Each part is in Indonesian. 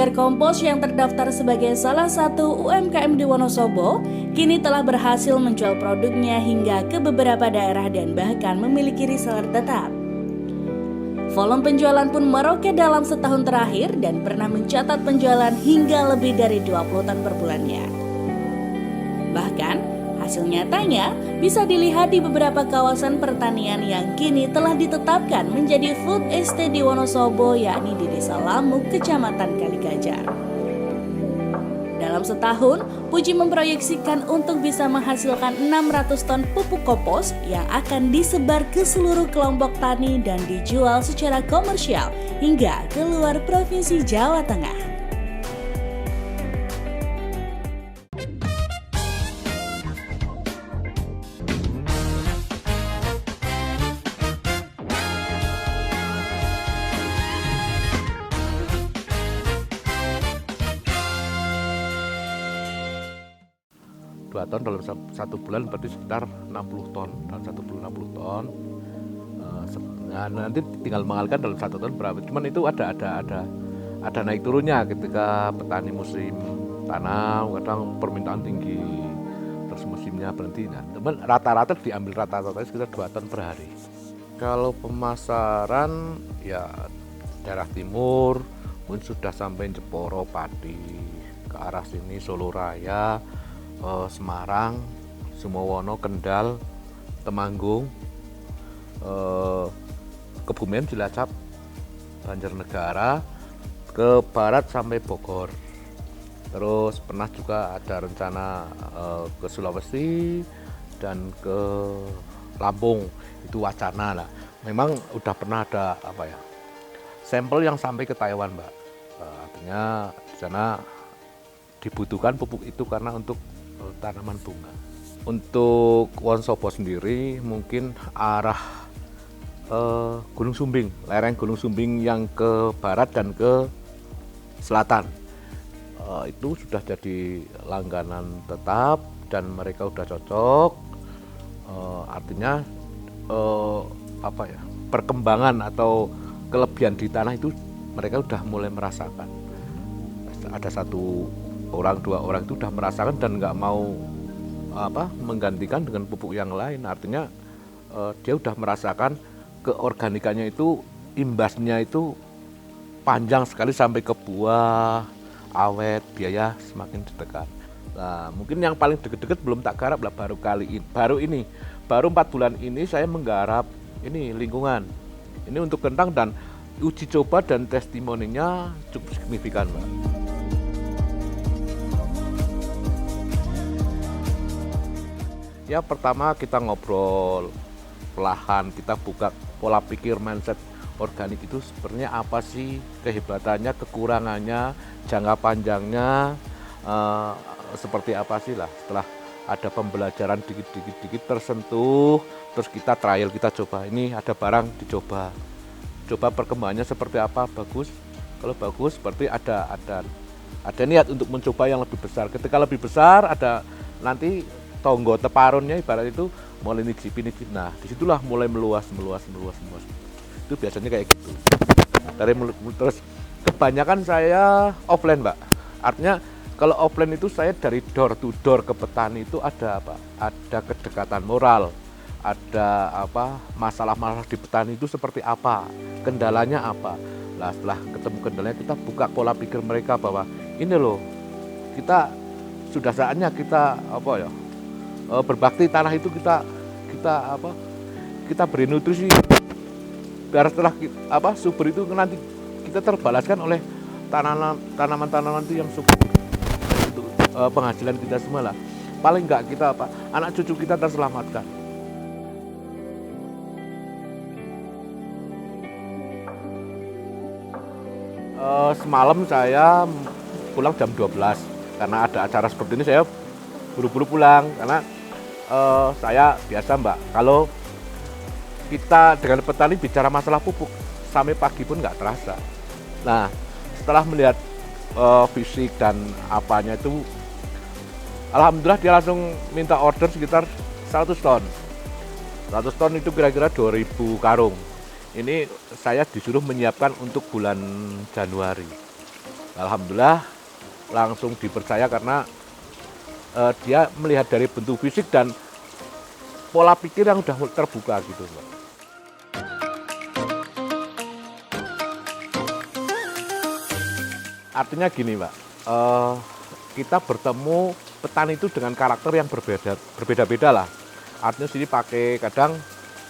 Sanggar Kompos yang terdaftar sebagai salah satu UMKM di Wonosobo, kini telah berhasil menjual produknya hingga ke beberapa daerah dan bahkan memiliki reseller tetap. Volume penjualan pun meroket dalam setahun terakhir dan pernah mencatat penjualan hingga lebih dari 20 ton per bulannya. Bahkan, hasil nyatanya bisa dilihat di beberapa kawasan pertanian yang kini telah ditetapkan menjadi food estate di Wonosobo, yakni di Desa Lamuk, Kecamatan Kaligajar. Dalam setahun, Puji memproyeksikan untuk bisa menghasilkan 600 ton pupuk kompos yang akan disebar ke seluruh kelompok tani dan dijual secara komersial hingga keluar Provinsi Jawa Tengah. Dua ton dalam satu bulan berarti sekitar 60 ton dalam satu bulan 60 ton. Nah, nanti tinggal mengalihkan dalam satu ton berapa. Cuman itu ada naik turunnya ketika petani musim tanam kadang permintaan tinggi terus musimnya berhenti. Nah, teman rata-rata diambil rata-rata sekitar 2 ton per hari. Kalau pemasaran ya daerah timur mungkin sudah sampai Jeporo, Pati, ke arah sini Solo Raya, Semarang, Sumowono, Kendal, Temanggung, Kebumen, Cilacap, Banjarnegara, ke barat sampai Bogor. Terus pernah juga ada rencana ke Sulawesi dan ke Lampung, itu wacana lah. Memang udah pernah ada sampel yang sampai ke Taiwan, Mbak. Artinya di sana dibutuhkan pupuk itu karena untuk tanaman bunga. Untuk Wonosobo sendiri mungkin arah Gunung Sumbing, lereng Gunung Sumbing yang ke barat dan ke selatan itu sudah jadi langganan tetap dan mereka sudah cocok. Artinya perkembangan atau kelebihan di tanah itu mereka sudah mulai merasakan. Ada satu orang, 2 orang itu sudah merasakan dan nggak mau menggantikan dengan pupuk yang lain. Artinya dia sudah merasakan keorganikannya itu, imbasnya itu panjang sekali sampai ke buah, awet, biaya semakin ditekan. Nah, mungkin yang paling deket-deket belum tak garap lah baru 4 bulan ini saya menggarap ini lingkungan. Ini untuk kentang dan uji coba dan testimoninya cukup signifikan, Mbak. Ya pertama kita ngobrol perlahan, kita buka pola pikir mindset organik itu sebenarnya apa sih kehebatannya, kekurangannya, jangka panjangnya, seperti apa sih lah. Setelah ada pembelajaran dikit tersentuh, terus kita trial, kita coba, ini ada barang dicoba, coba perkembangannya seperti apa, bagus. Kalau bagus berarti ada niat untuk mencoba yang lebih besar. Ketika lebih besar ada nanti tonggo teparunnya ibarat itu mulai nicip. Nah, disitulah mulai meluas. Itu biasanya kayak gitu. Terus kebanyakan saya offline, Mbak. Artinya kalau offline itu saya dari door to door ke petani itu ada ada kedekatan moral, ada masalah-masalah di petani itu seperti apa, kendalanya apa. Nah, setelah ketemu kendalanya kita buka pola pikir mereka bahwa ini loh, kita sudah saatnya kita berbakti tanah itu, kita beri nutrisi biar setelah subur itu nanti kita terbalaskan oleh tanaman-tanaman itu yang subur. Itu penghasilan kita semua lah. Paling enggak kita anak cucu kita terselamatkan. Semalam saya pulang jam 12 karena ada acara seperti ini, saya buru-buru pulang karena saya biasa, Mbak, kalau kita dengan petani bicara masalah pupuk sampai pagi pun nggak terasa. Nah, setelah melihat fisik dan apanya itu, alhamdulillah dia langsung minta order sekitar 100 ton. 100 ton itu kira-kira 2000 karung. Ini saya disuruh menyiapkan untuk bulan Januari. Alhamdulillah langsung dipercaya karena dia melihat dari bentuk fisik dan pola pikir yang udah terbuka gitu, Mbak. Artinya gini, Mbak, kita bertemu petani itu dengan karakter yang berbeda-beda lah. Artinya sini pakai kadang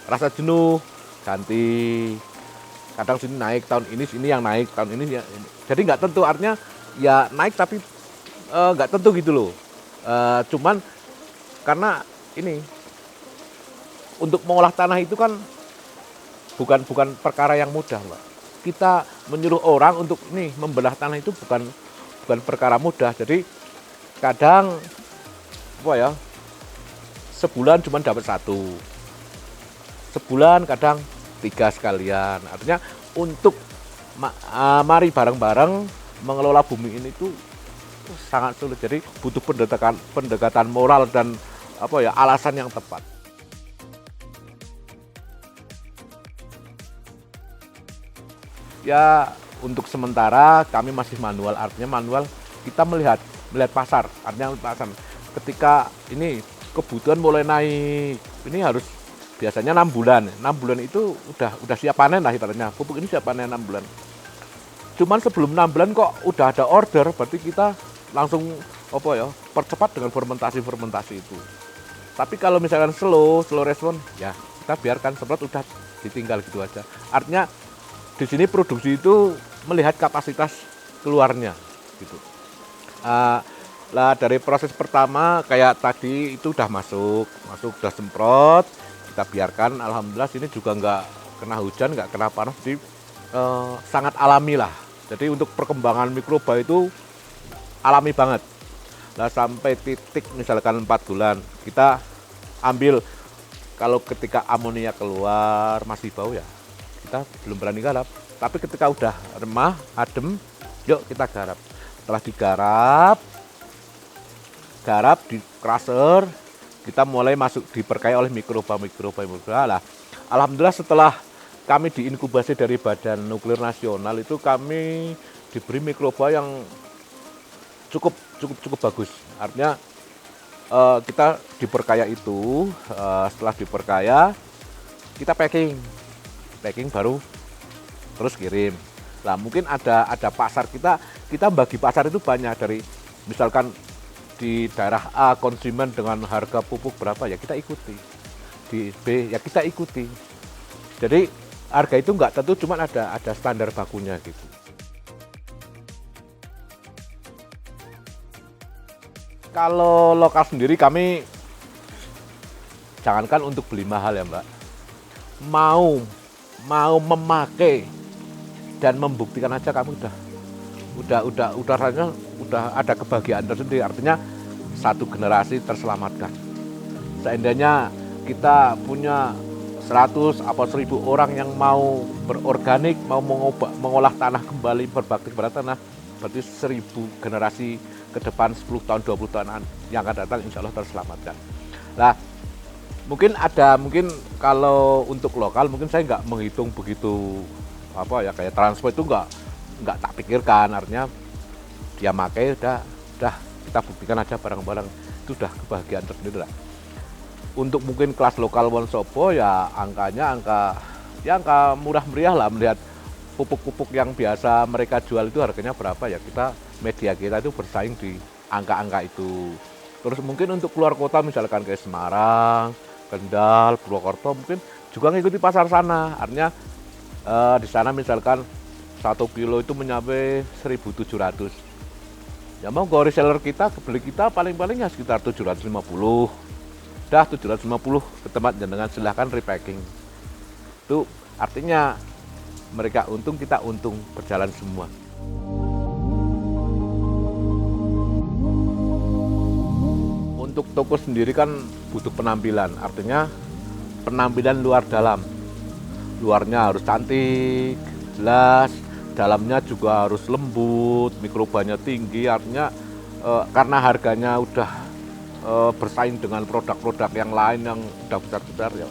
rasa jenuh, ganti, kadang sini naik, tahun ini sini yang naik, tahun ini ya. Jadi nggak tentu, artinya ya naik tapi nggak tentu gitu loh. Cuman karena ini untuk mengolah tanah itu kan bukan perkara yang mudah, Mbak. Kita menyuruh orang untuk nih membelah tanah itu bukan perkara mudah. Jadi kadang apa ya, sebulan cuma dapat 1, sebulan kadang 3 sekalian. Artinya untuk mari bareng-bareng mengelola bumi ini itu sangat sulit. Jadi butuh pendekatan moral dan apa ya, alasan yang tepat. Ya untuk sementara kami masih manual, artinya manual kita melihat pasar, artinya pasar. Ketika ini kebutuhan mulai naik, ini harus biasanya 6 bulan. 6 bulan itu udah siap panen lah ibaratnya. Pupuk ini siap panen 6 bulan. Cuman sebelum 6 bulan kok udah ada order, berarti kita langsung apa ya, percepat dengan fermentasi itu. Tapi kalau misalkan slow respon, ya kita biarkan semprot udah ditinggal gitu aja. Artinya di sini produksi itu melihat kapasitas keluarnya gitu. Lah dari proses pertama kayak tadi itu udah masuk udah semprot, kita biarkan. Alhamdulillah sini juga nggak kena hujan, nggak kena panas, jadi sangat alami lah. Jadi untuk perkembangan mikroba itu alami banget. Lah sampai titik misalkan 4 bulan kita ambil, kalau ketika amonia keluar masih bau ya kita belum berani garap. Tapi ketika udah remah, adem, yuk kita garap. Setelah garap di crusher, kita mulai masuk diperkaya oleh mikroba. Lah, alhamdulillah setelah kami diinkubasi dari Badan Nuklir Nasional itu kami diberi mikroba yang cukup bagus. Artinya kita diperkaya itu, setelah diperkaya kita packing baru terus kirim. Lah mungkin ada pasar, kita bagi pasar itu banyak, dari misalkan di daerah A konsumen dengan harga pupuk berapa ya kita ikuti, di B ya kita ikuti. Jadi harga itu nggak tentu, cuma ada standar bakunya gitu. Kalau lokal sendiri kami jangankan untuk beli mahal ya, Mbak, mau memakai dan membuktikan aja kami udah rasanya udah ada kebahagiaan tersendiri. Artinya satu generasi terselamatkan. Seandainya kita punya 100 atau 1000 orang yang mau berorganik, mau mengolah tanah kembali, berbakti kepada tanah, berarti 1000 generasi ke depan, 10 tahun, 20 tahun yang akan datang insya Allah terselamatkan. Nah, mungkin kalau untuk lokal mungkin saya nggak menghitung begitu apa ya, kayak transport itu nggak tak pikirkan. Artinya dia pakai udah kita buktikan aja barang-barang itu udah kebahagiaan tersendiri lah. Untuk mungkin kelas lokal Wonosobo ya angka murah meriah lah, melihat pupuk-pupuk yang biasa mereka jual itu harganya berapa ya, media kita itu bersaing di angka-angka itu. Terus mungkin untuk keluar kota misalkan ke Semarang, Kendal, Purwokerto mungkin juga ngikuti pasar sana. Artinya di sana misalkan 1 kilo itu mencapai 1.700. Ya mau go reseller kita, beli kita paling-paling ya sekitar 750. Dah 750 ke tempat jenengan, silahkan repacking. Itu artinya mereka untung, kita untung, berjalan semua. Untuk toko sendiri kan butuh penampilan, artinya penampilan luar dalam. Luarnya harus cantik, jelas, dalamnya juga harus lembut, mikrobanya tinggi. Artinya karena harganya udah bersaing dengan produk-produk yang lain yang udah besar-besar ya,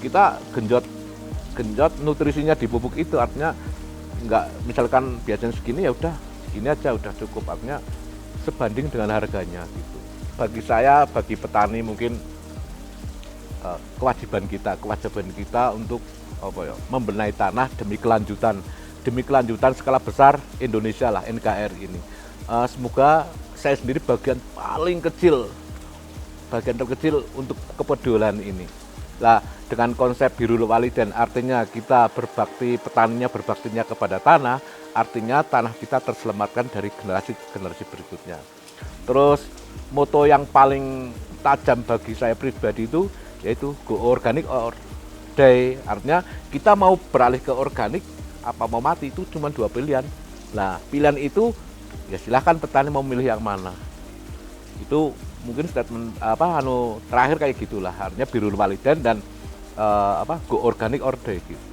kita genjot nutrisinya di pupuk itu. Artinya nggak misalkan biasanya segini ya udah ini aja udah cukup, artinya sebanding dengan harganya gitu. Bagi saya, bagi petani mungkin kewajiban kita untuk membenahi tanah demi kelanjutan skala besar Indonesia lah, NKRI ini. Semoga saya sendiri bagian terkecil untuk kepedulian ini. Lah, dengan konsep birrul walidain artinya kita berbaktinya kepada tanah, artinya tanah kita terselamatkan dari generasi berikutnya. Terus moto yang paling tajam bagi saya pribadi itu yaitu go organic or die. Artinya kita mau beralih ke organik apa mau mati, itu cuma 2 pilihan. Nah, pilihan itu ya silahkan petani mau milih yang mana. Itu mungkin statement terakhir kayak gitulah, artinya birrul walidain dan go organic or die gitu.